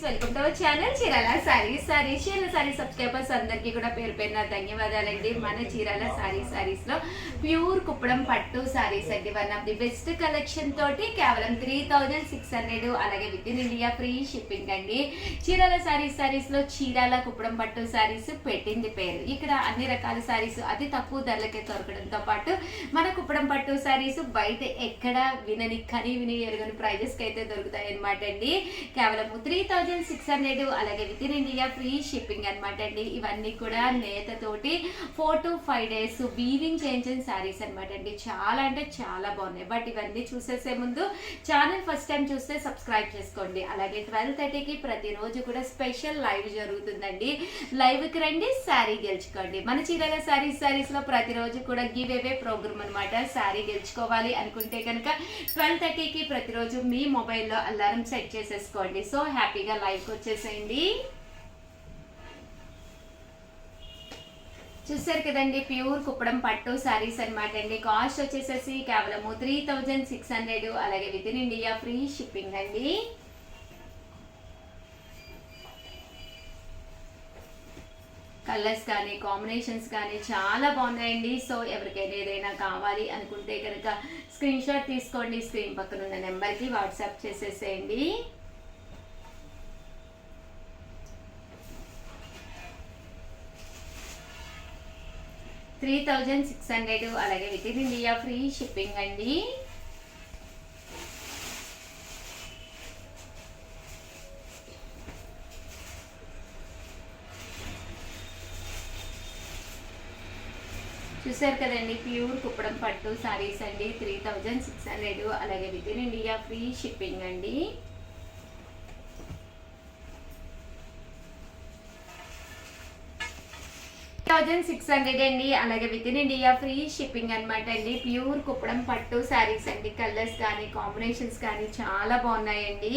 Welcome to our channel Chirala saree subscribers అందరికీ కూడా పేరు పేరున ధన్యవాదాలండి. మన చీరాల సారీస్ లో ప్యూర్ కుప్పడం పట్టు సారీస్ అండి. One of the best collection తోటి కేవలం 3600 అలాగే within India free shipping అండి. చీరాల సారీస్ లో చీరాల కుప్పడం పట్టు సారీస్ పెట్టింది పేరు. ఇక్కడ అన్ని రకాల సారీస్ అతి తక్కువ ధరలకే దొరకడంతో పాటు మన కుప్పడం పట్టు సారీస్ బయట ఎక్కడ విని ఎరుగని ప్రైజెస్ కి అయితే దొరుకుతాయి అనమాట అండి. కేవలం 3600 అలాగే within India free shipping అనమాట అండి. ఇవన్నీ కూడా నేతతోటి 4 to 5 days weaving change saris అనమాట అండి. చాలా అంటే చాలా బాగున్నాయి. బట్ ఇవన్నీ చూసేసే ముందు ఛానల్ ఫస్ట్ టైం చూస్తే సబ్స్క్రైబ్ చేసుకోండి. అలాగే 12:30కి ప్రతిరోజు కూడా స్పెషల్ లైవ్ జరుగుతుందండి. లైవ్ కి రండి, శారీ గెలుచుకోండి. మన చీరాల సారీస్ లో ప్రతిరోజు కూడా గివ్ అవే ప్రోగ్రామ్ అనమాట. శారీ గెలుచుకోవాలి అనుకుంటే కనుక 12:30కి ప్రతిరోజు మీ మొబైల్లో అలారం సెట్ చేసేసుకోండి. సో హ్యాపీగా లైవ్ కి వచ్చేసేయండి. చూసారు కదండి, ప్యూర్ కుప్పడం పట్టు సారీస్ అనమాట అండి. కాస్ట్ వచ్చేసేసి కేవలం 3600 అలాగే within India free shipping అండి. కలర్స్ కానీ కాంబినేషన్స్ కానీ చాలా బాగున్నాయండి. సో ఎవరికైనా ఏదైనా కావాలి అనుకుంటే కనుక స్క్రీన్ షాట్ తీసుకోండి. స్క్రీన్ పక్కన ఉన్న నెంబర్కి వాట్సాప్ చేసేసేయండి. $3600 అలాగే within India free shipping అండి. చూసారు కదండి, ప్యూర్ కుప్పడం పట్టు సారీస్ అండి. 3600 అలాగే within India free shipping అండి. $600 అండి అలాగే within India free shipping అనమాట అండి. ప్యూర్ కుప్పడం పట్టు సారీస్ అండి. కలర్స్ కానీ కాంబినేషన్స్ కానీ చాలా బాగున్నాయండి.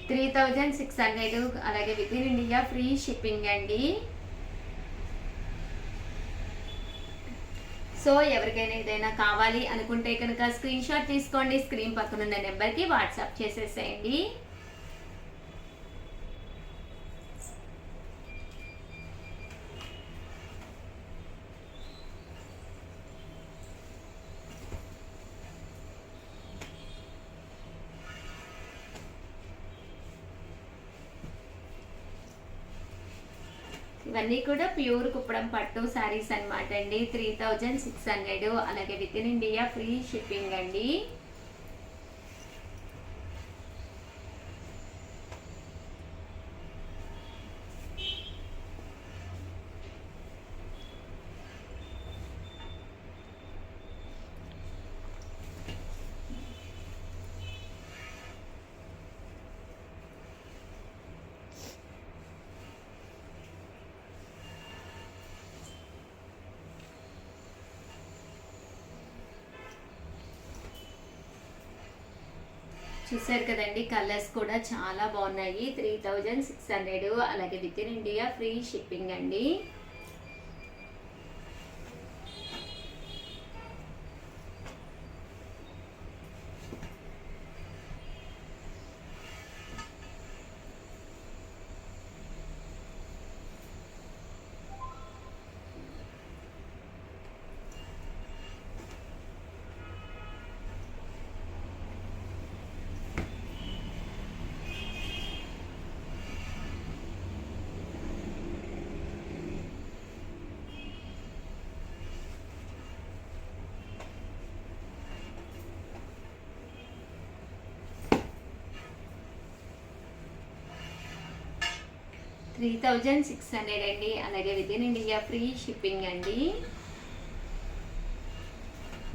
3600 అలాగే within India free shipping అండి. సో ఎవరికైనా ఏదైనా కావాలి అనుకుంటే కనుక స్క్రీన్ షాట్ తీసుకోండి. స్క్రీన్ పక్కన ఉన్న నెంబర్కి వాట్సాప్ చేసేసేయండి. ఇవన్నీ కూడా ప్యూర్ కుప్పడం పట్టు సారీస్ అనమాట అండి. 3600 అలాగే within India free shipping అండి. చూసారు కదండి, కలర్స్ కూడా చాలా బాగున్నాయి. 3600 అలాగే within India free shipping అండి. $3600 అండి అలాగే within India free shipping అండి.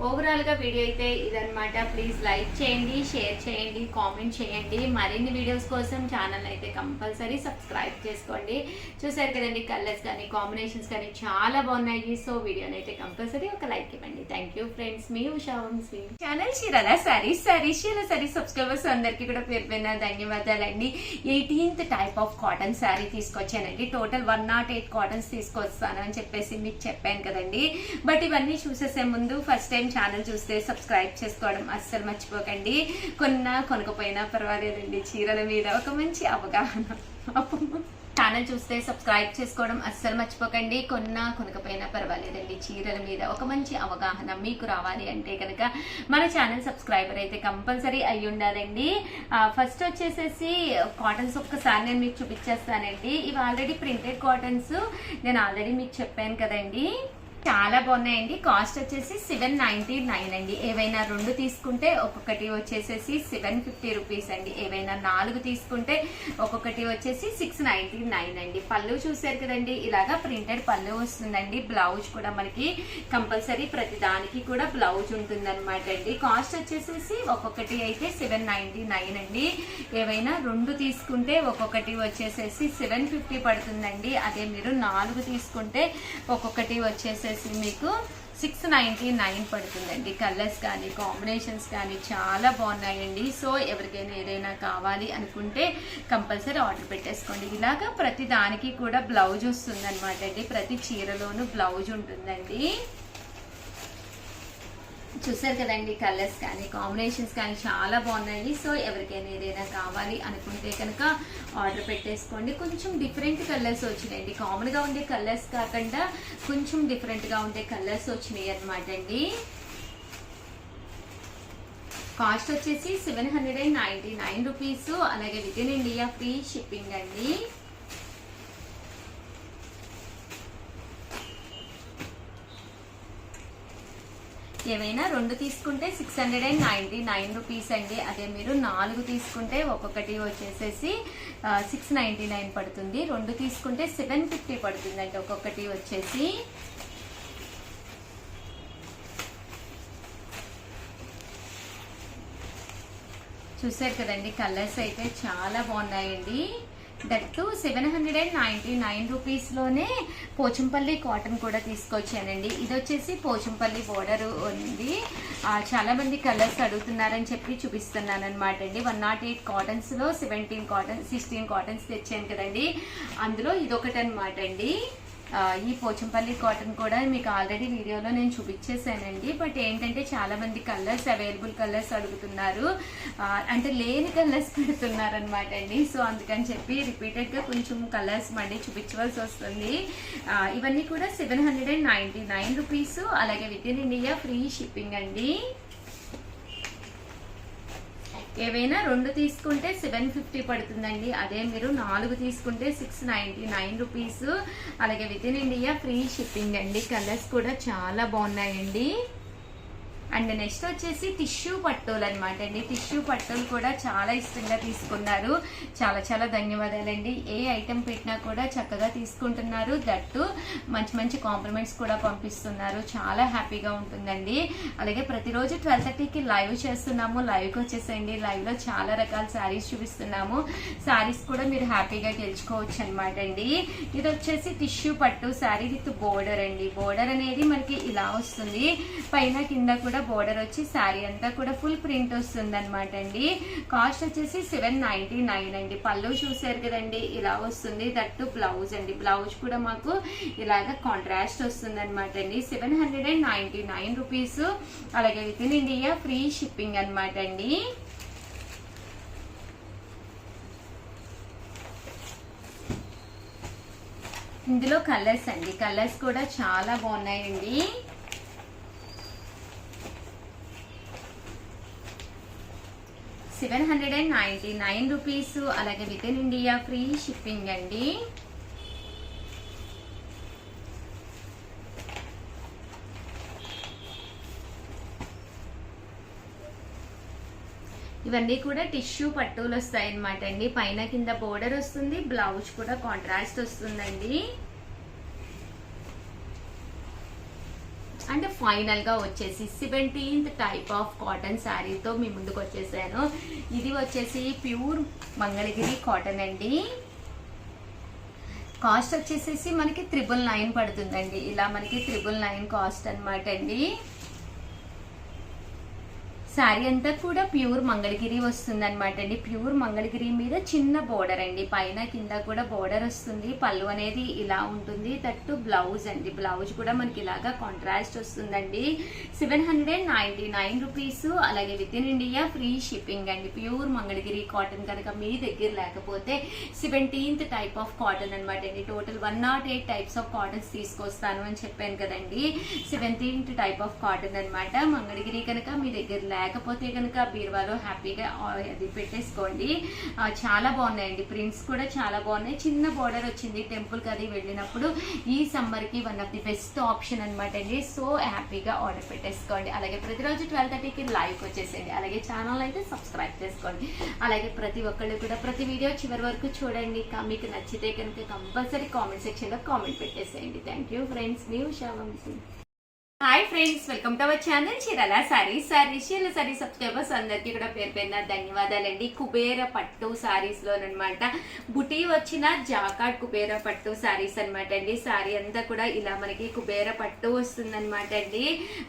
ఓవరాల్ గా వీడియో అయితే ఇదనమాట. ప్లీజ్ లైక్ చేయండి, షేర్ చేయండి, కామెంట్ చేయండి. మరిన్ని వీడియోస్ కోసం ఛానల్ అయితే కంపల్సరీ సబ్స్క్రైబ్ చేసుకోండి. చూసారు కదండి, కలర్స్ కానీ కాంబినేషన్స్ కానీ చాలా బాగున్నాయి. సో వీడియోని అయితే కంపల్సరీ ఒక లైక్ ఇవ్వండి. థ్యాంక్ యూ ఫ్రెండ్స్, మీ Usha Vamsi. Channel Chirala sarees subscribers అందరికీ కూడా పేరు పేరున ధన్యవాదాలండి. 18th type of cotton sari తీసుకొచ్చానండి. టోటల్ 108 కాటన్స్ తీసుకొస్తాను అని చెప్పేసి మీకు చెప్పాను కదండి. బట్ ఇవన్నీ చూసేసే ముందు ఫస్ట్ టైం టైం ఛానల్ చూస్తే సబ్స్క్రైబ్ చేసుకోవడం అస్సలు మర్చిపోకండి. కొనకపోయినా పర్వాలేదండి, చీరల మీద ఒక మంచి అవగాహన. ఛానల్ చూస్తే సబ్స్క్రైబ్ చేసుకోవడం అస్సలు మర్చిపోకండి. కొనకపోయినా పర్వాలేదండి, చీరల మీద ఒక మంచి అవగాహన మీకు రావాలి అంటే కనుక మన ఛానల్ సబ్స్క్రైబర్ అయితే కంపల్సరీ అయి ఉండాలండి. ఫస్ట్ వచ్చేసేసి కాటన్స్ ఒక్కసారి నేను మీకు చూపించేస్తానండి. ఇవి ఆల్రెడీ ప్రింటెడ్ కాటన్స్, నేను ఆల్రెడీ మీకు చెప్పాను కదండి. చాలా బాగున్నాయండి. కాస్ట్ వచ్చేసి 799 అండి. ఏవైనా 2 తీసుకుంటే ఒక్కొక్కటి వచ్చేసేసి 750 రూపీస్ అండి. ఏవైనా 4 తీసుకుంటే ఒక్కొక్కటి వచ్చేసి 699 అండి. పళ్ళు చూసారు కదండి, ఇలాగా ప్రింటెడ్ పళ్ళు వస్తుందండి. బ్లౌజ్ కూడా మనకి కంపల్సరీ ప్రతి దానికి కూడా బ్లౌజ్ ఉంటుంది అనమాట అండి. కాస్ట్ వచ్చేసేసి ఒక్కొక్కటి అయితే 799 అండి. ఏవైనా 2 తీసుకుంటే ఒక్కొక్కటి వచ్చేసేసి 750 పడుతుందండి. అదే మీరు 4 తీసుకుంటే ఒక్కొక్కటి వచ్చేసి మీకు 699 పడుతుందండి. కలర్స్ కానీ కాంబినేషన్స్ కానీ చాలా బాగున్నాయండి. సో ఎవరికైనా ఏదైనా కావాలి అనుకుంటే కంపల్సరీ ఆర్డర్ పెట్టేసుకోండి. ఇలాగా ప్రతి దానికి కూడా బ్లౌజ్ వస్తుంది అనమాట అండి. ప్రతి చీరలోనూ బ్లౌజ్ ఉంటుందండి. చూసారు కదండి, కలర్స్ కానీ కాంబినేషన్స్ కానీ చాలా బాగున్నాయి. సో ఎవరికైనా ఏదైనా కావాలి అనుకుంటే కనుక ఆర్డర్ పెట్టేసుకోండి. కొంచెం డిఫరెంట్ కలర్స్ వచ్చినాయండి. కామన్గా ఉండే కలర్స్ కాకుండా కొంచెం డిఫరెంట్గా ఉండే కలర్స్ వచ్చినాయి అనమాట అండి. కాస్ట్ వచ్చేసి 799 రూపీస్. అలాగే within India free shipping అండి. ఏవైనా 2 తీసుకుంటే 699 రూపీస్ అండి. అదే మీరు 4 తీసుకుంటే ఒక్కొక్కటి వచ్చేసేసి 699 పడుతుంది. 2 తీసుకుంటే 750 పడుతుందండి ఒక్కొక్కటి వచ్చేసి. చూసారు కదండి, కలర్స్ అయితే చాలా బాగున్నాయండి. దట్టు 799 రూపీస్లోనే పోచంపల్లి కాటన్ కూడా తీసుకొచ్చానండి. ఇది వచ్చేసి పోచంపల్లి బోర్డర్ ఉంది. చాలా మంది కలర్స్ అడుగుతున్నారని చెప్పి చూపిస్తున్నాను అనమాట అండి. 108 కాటన్స్లో 16 కాటన్స్ తెచ్చాను కదండి. అందులో ఇదొకటి అనమాట అండి. ఈ పోచంపల్లి కాటన్ కూడా మీకు ఆల్రెడీ వీడియోలో నేను చూపించేసానండి. బట్ ఏంటంటే చాలా మంది కలర్స్, అవైలబుల్ కలర్స్ అడుగుతున్నారు, అంటే లేని కలర్స్ పెడుతున్నారు అనమాట అండి. సో అందుకని చెప్పి రిపీటెడ్గా కొంచెం కలర్స్ మళ్ళీ చూపించవలసి వస్తుంది. ఇవన్నీ కూడా 799 రూపీస్. అలాగే within India free shipping అండి. ఏవైనా 2 తీసుకుంటే 750 పడుతుందండి. అదే మీరు 4 తీసుకుంటే 699 రూపీస్. అలాగే within India free shipping అండి. కలర్స్ కూడా చాలా బాగున్నాయండి. అండ్ నెక్స్ట్ వచ్చేసి టిష్యూ పట్టులు అనమాట అండి. టిష్యూ పట్టులు కూడా చాలా ఇష్టంగా తీసుకున్నారు. చాలా చాలా ధన్యవాదాలండి. ఏ ఐటెం పెట్టినా కూడా చక్కగా తీసుకుంటున్నారు. దట్టు మంచి మంచి కాంప్లిమెంట్స్ కూడా పంపిస్తున్నారు. చాలా హ్యాపీగా ఉంటుందండి. అలాగే ప్రతిరోజు 12:30కి లైవ్ చేస్తున్నాము. లైవ్కి వచ్చేసేయండి. లైవ్లో చాలా రకాల శారీస్ చూపిస్తున్నాము. శారీస్ కూడా మీరు హ్యాపీగా గెలుచుకోవచ్చు అనమాట అండి. ఇది వచ్చేసి టిష్యూ పట్టు శారీ విత్ బోర్డర్ అండి. బోర్డర్ అనేది మనకి ఇలా వస్తుంది. పైన కింద కూడా బోర్డర్ వచ్చి శారీ అంతా కూడా ఫుల్ ప్రింట్ వస్తుంది అనమాట అండి. కాస్ట్ వచ్చేసి 799 అండి. పళ్ళు చూసారు కదండి, ఇలా వస్తుంది. దట్టు బ్లౌజ్ అండి. బ్లౌజ్ కూడా మాకు ఇలాగ కాంట్రాస్ట్ వస్తుంది అనమాట అండి. 799 రూపీస్. అలాగే within India free shipping అనమాట అండి. ఇందులో కలర్స్ అండి. కలర్స్ కూడా చాలా బాగున్నాయండి. 799 రూపీస్. అలాగే within India free shipping అండి. ఇవన్నీ కూడా టిష్యూ పట్టులు వస్తాయి అన్నమాట అండి. పైన కింద బోర్డర్ వస్తుంది. బ్లౌజ్ కూడా కాంట్రాస్ట్ వస్తుందండి. అంటే ఫైనల్ గా వచ్చేసి 17th టైప్ ఆఫ్ కాటన్ శారీతో మీ ముందుకు వచ్చేసాను. ఇది వచ్చేసి ప్యూర్ మంగళగిరి కాటన్ అండి. కాస్ట్ వచ్చేసేసి మనకి 999 పడుతుందండి. ఇలా మనకి 999 కాస్ట్ అనమాట అండి. శారీ అంతా కూడా ప్యూర్ మంగళగిరి వస్తుంది అనమాట అండి. ప్యూర్ మంగళగిరి మీద చిన్న బోర్డర్ అండి, పైన కింద కూడా బోర్డర్ వస్తుంది. పళ్ళు అనేది ఇలా ఉంటుంది, తట్టు బ్లౌజ్ అండి. బ్లౌజ్ కూడా మనకి ఇలాగా కాంట్రాస్ట్ వస్తుందండి. 799 రూపీస్. అలాగే within India free shipping అండి. ప్యూర్ మంగళగిరి కాటన్ కనుక మీ దగ్గర లేకపోతే 17th టైప్ ఆఫ్ కాటన్ అనమాట అండి. టోటల్ 108 టైప్స్ ఆఫ్ కాటన్స్ తీసుకొస్తాను అని చెప్పాను కదండి. 17th టైప్ ఆఫ్ కాటన్ అనమాట. మంగళగిరి కనుక మీ దగ్గర లేకపోతే కనుక బీరువాలో హ్యాపీగా అది పెట్టేసుకోండి. చాలా బాగున్నాయండి, ప్రింట్స్ కూడా చాలా బాగున్నాయి. చిన్న బోర్డర్ వచ్చింది టెంపుల్కి అది వెళ్ళినప్పుడు. ఈ సమ్మర్కి one of the best option అనమాట అండి. సో హ్యాపీగా ఆర్డర్ పెట్టేసుకోండి. అలాగే ప్రతిరోజు 12:30కి లైవ్కి వచ్చేసేయండి. అలాగే ఛానల్ అయితే సబ్స్క్రైబ్ చేసుకోండి. అలాగే ప్రతి ఒక్కళ్ళు కూడా ప్రతి వీడియో చివరి వరకు చూడండి. మీకు నచ్చితే కనుక కంపల్సరీ కామెంట్ సెక్షన్లో కామెంట్ పెట్టేసేయండి. థ్యాంక్ యూ ఫ్రెండ్స్, మీ Usha Vamsi. Hi friends, welcome to our channel Chirala sarees. Chirala saree subscribers అందరికీ కూడా పేరు పేరున ధన్యవాదాలండి. కుబేర పట్టు సారీస్ లోనమాట బుటీ వచ్చిన జాకాడ్ కుబేర పట్టు సారీస్ అనమాట అండి. సారీ అంతా కూడా ఇలా మనకి కుబేర పట్టు వస్తుందన్నమాట అండి.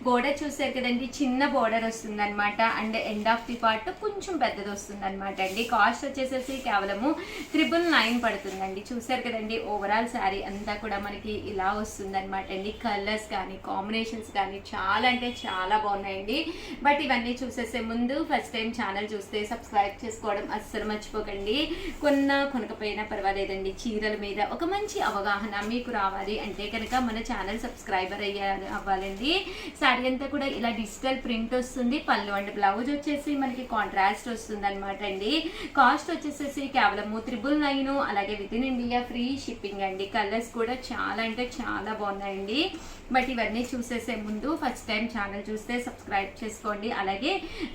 బోర్డర్ చూసారు కదండి, చిన్న బోర్డర్ వస్తుంది అనమాట. And end of the part కొంచెం పెద్దది వస్తుంది అనమాట అండి. కాస్ట్ వచ్చేసేసి కేవలము 999 పడుతుందండి. చూసారు కదండి, ఓవరాల్ సారీ అంతా కూడా మనకి ఇలా వస్తుంది అనమాట అండి. కలర్స్ కానీ కాంబినేషన్ కానీ చాలా అంటే చాలా బాగున్నాయండి. బట్ ఇవన్నీ చూసేసే ముందు ఫస్ట్ టైం ఛానల్ చూస్తే సబ్స్క్రైబ్ చేసుకోవడం అస్సలు మర్చిపోకండి. కొనకపోయినా పర్వాలేదండి, చీరల మీద ఒక మంచి అవగాహన మీకు రావాలి అంటే కనుక మన ఛానల్ సబ్స్క్రైబర్ అవ్వాలండి. శారీ అంతా కూడా ఇలా డిజిటల్ ప్రింట్ వస్తుంది. పళ్ళు అండ్ బ్లౌజ్ వచ్చేసి మనకి కాంట్రాస్ట్ వస్తుంది అనమాట అండి. కాస్ట్ వచ్చేసేసి కేవలం 999. అలాగే within India free shipping అండి. కలర్స్ కూడా చాలా అంటే చాలా బాగున్నాయండి. బట్ ఇవన్నీ చూసేసి ముందు ఫస్ట్ టైం ఛానల్ చూస్తే సబ్స్క్రైబ్ చేసుకోండి. అలాగే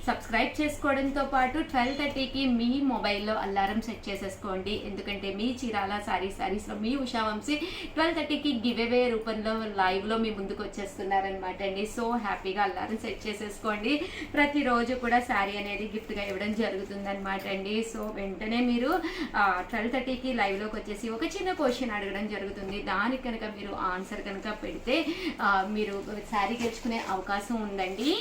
సబ్స్క్రైబ్ చేసుకోవడంతో పాటు 12:30కి మీ మొబైల్లో అలారం సెట్ చేసేసుకోండి. ఎందుకంటే మీ చీరాల సారీస్లో మీ ఉషా వంశీ 12:30కి గివ్ అవే రూపంలో లైవ్లో మీ ముందుకు వచ్చేస్తున్నారనమాట అండి. సో హ్యాపీగా అలారం సెట్ చేసేసుకోండి. ప్రతిరోజు కూడా శారీ అనేది గిఫ్ట్గా ఇవ్వడం జరుగుతుంది అనమాట అండి. సో వెంటనే మీరు 12:30కి లైవ్లోకి వచ్చేసి ఒక చిన్న క్వశ్చన్ అడగడం జరుగుతుంది. దానికి కనుక మీరు ఆన్సర్ కనుక పెడితే మీరు శారీ గెలుచుకునే అవకాశం ఉందండి.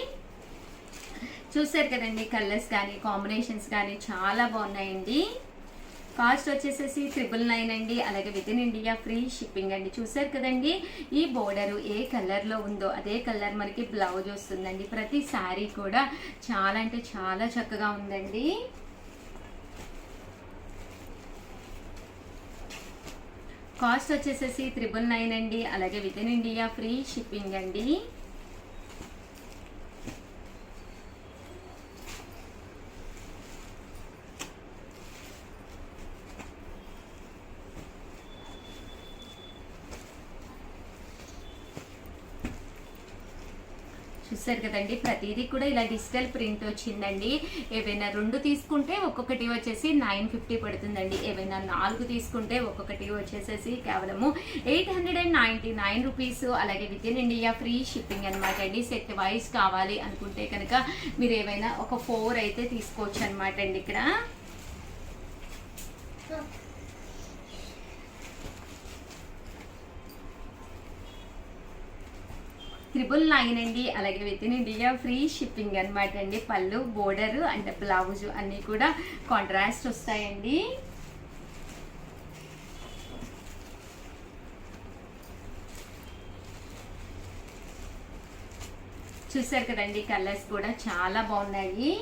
చూసారు కదండి, కలర్స్ కానీ కాంబినేషన్స్ కానీ చాలా బాగున్నాయండి. కాస్ట్ వచ్చేసేసి 999 అండి. అలాగే within India free shipping అండి. చూసారు కదండి, ఈ బోర్డర్ ఏ కలర్లో ఉందో అదే కలర్ మనకి బ్లౌజ్ వస్తుందండి. ప్రతి శారీ కూడా చాలా అంటే చాలా చక్కగా ఉందండి. కాస్ట్ వచ్చేసేసి 999 అండి. అలాగే within India free shipping అండి. చూసారు కదండి, ప్రతిదీ కూడా ఇలా డిజిటల్ ప్రింట్ వచ్చిందండి. ఏవైనా 2 తీసుకుంటే ఒక్కొక్కటి వచ్చేసి 950 పడుతుందండి. ఏవైనా 4 తీసుకుంటే ఒక్కొక్కటి వచ్చేసేసి కేవలము 899 రూపీస్. అలాగే within India free shipping అనమాట అండి. సెట్ వైజ్ కావాలి అనుకుంటే కనుక మీరు ఏవైనా ఒక 4 అయితే తీసుకోవచ్చు అనమాట అండి. ఇక్కడ 999 అండి. అలాగే within India free shipping అనమాట అండి. పళ్ళు, బోర్డర్ అండ్ బ్లౌజ్ అన్నీ కూడా కాంట్రాస్ట్ వస్తాయండి. చూసారు కదండి, కలర్స్ కూడా చాలా బాగున్నాయి.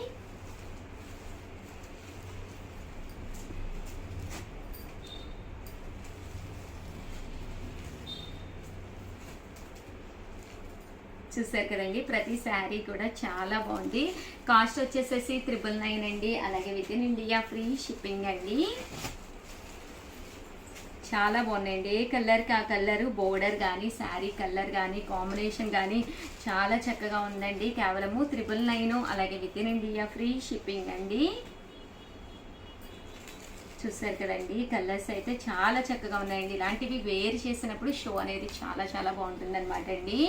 చూసారు కదండి, ప్రతి శారీ కూడా చాలా బాగుంది. కాస్ట్ వచ్చేసేసి 999 అండి. అలాగే within India free shipping అండి. చాలా బాగున్నాయండి. ఏ కలర్కి ఆ కలరు, బోర్డర్ కానీ శారీ కలర్ కానీ కాంబినేషన్ కానీ చాలా చక్కగా ఉందండి. కేవలము 999. అలాగే within India free shipping అండి. చూసారు కదండి, కలర్స్ అయితే చాలా చక్కగా ఉన్నాయండి. ఇలాంటివి వేర్ చేసినప్పుడు షో అనేది చాలా చాలా బాగుంటుంది అనమాట అండి.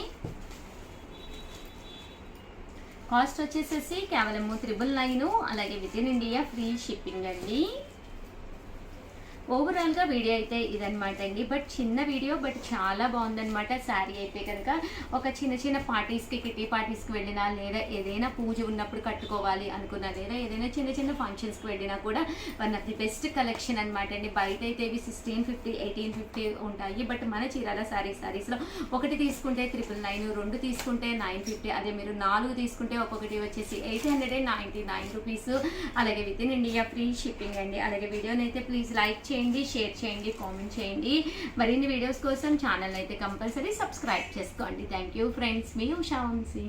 కాస్ట్ వచ్చేసేసి కేవలము 999. అలాగే within India free shipping అండి. ఓవరాల్గా వీడియో అయితే ఇదనమాట అండి. బట్ చిన్న వీడియో, బట్ చాలా బాగుందనమాట. శారీ అయితే కనుక ఒక చిన్న చిన్న పార్టీస్కి, కిటీ పార్టీస్కి వెళ్ళినా, లేదా ఏదైనా పూజ ఉన్నప్పుడు కట్టుకోవాలి అనుకున్నా, లేదా ఏదైనా చిన్న చిన్న ఫంక్షన్స్కి వెళ్ళినా కూడా one of the best collection అనమాట అండి. బయట అయితే ఇవి 1650, 1850 ఉంటాయి. బట్ మన చీరాల శారీస్లో ఒకటి తీసుకుంటే 999, రెండు తీసుకుంటే 950, అదే మీరు 4 తీసుకుంటే ఒక్కొక్కటి వచ్చేసి 899 రూపీస్. అలాగే within India free shipping అండి. అలాగే వీడియోని అయితే ప్లీజ్ లైక్ చేయండి, షేర్ చేయండి, కామెంట్ చేయండి. మరిన్ని వీడియోస్ కోసం ఛానల్ అయితే కంపల్సరీ సబ్స్క్రైబ్ చేసుకోండి. థ్యాంక్ యూ ఫ్రెండ్స్, మీ ఉషా వంశీ.